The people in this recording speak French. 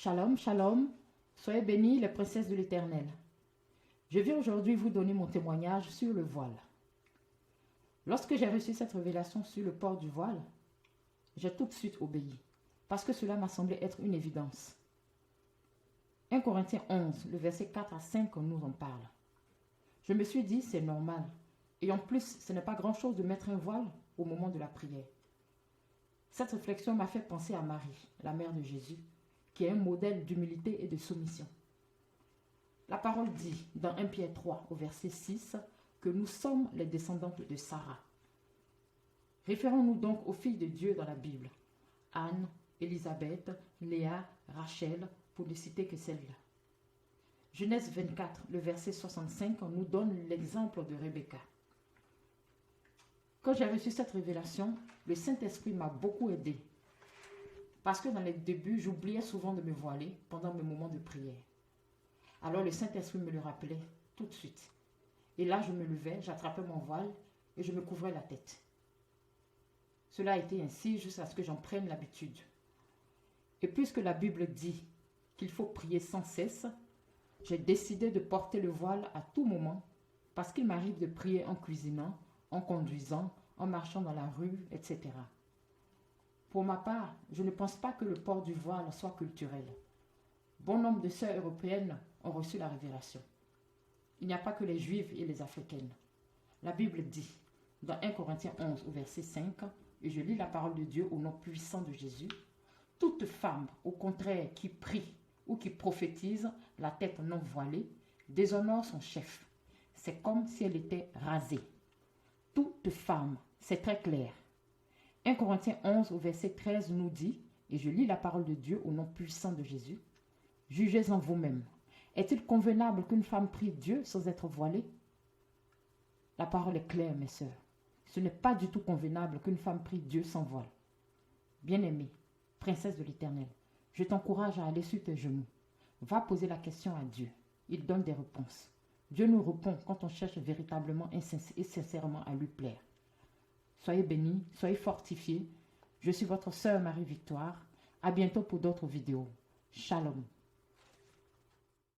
Shalom, shalom, soyez bénis les princesses de l'Éternel. Je viens aujourd'hui vous donner mon témoignage sur le voile. Lorsque j'ai reçu cette révélation sur le port du voile, j'ai tout de suite obéi, parce que cela m'a semblé être une évidence. 1 Corinthiens 11, le verset 4 à 5 nous en parle. Je me suis dit, c'est normal, et en plus, ce n'est pas grand-chose de mettre un voile au moment de la prière. Cette réflexion m'a fait penser à Marie, la mère de Jésus, qui est un modèle d'humilité et de soumission. La parole dit dans 1 Pierre 3 au verset 6 que nous sommes les descendantes de Sarah. Référons-nous donc aux filles de Dieu dans la Bible. Anne, Élisabeth, Léa, Rachel, pour ne citer que celles-là. Genèse 24, le verset 65 nous donne l'exemple de Rebecca. Quand j'ai reçu cette révélation, le Saint-Esprit m'a beaucoup aidé. Parce que dans les débuts, j'oubliais souvent de me voiler pendant mes moments de prière. Alors le Saint-Esprit me le rappelait tout de suite. Et là, je me levais, j'attrapais mon voile et je me couvrais la tête. Cela a été ainsi jusqu'à ce que j'en prenne l'habitude. Et puisque la Bible dit qu'il faut prier sans cesse, j'ai décidé de porter le voile à tout moment parce qu'il m'arrive de prier en cuisinant, en conduisant, en marchant dans la rue, etc. Pour ma part, je ne pense pas que le port du voile soit culturel. Bon nombre de sœurs européennes ont reçu la révélation. Il n'y a pas que les juives et les africaines. La Bible dit, dans 1 Corinthiens 11 au verset 5, et je lis la parole de Dieu au nom puissant de Jésus, « Toute femme, au contraire, qui prie ou qui prophétise, la tête non voilée, déshonore son chef. C'est comme si elle était rasée. Toute femme, c'est très clair. 1 Corinthiens 11 au verset 13 nous dit, et je lis la parole de Dieu au nom puissant de Jésus, « Jugez-en vous-même. Est-il convenable qu'une femme prie Dieu sans être voilée ?» La parole est claire, mes sœurs. Ce n'est pas du tout convenable qu'une femme prie Dieu sans voile. Bien-aimée, princesse de l'Éternel, je t'encourage à aller sur tes genoux. Va poser la question à Dieu. Il donne des réponses. Dieu nous répond quand on cherche véritablement et sincèrement à lui plaire. Soyez bénis, soyez fortifiés. Je suis votre sœur Marie-Victoire. À bientôt pour d'autres vidéos. Shalom.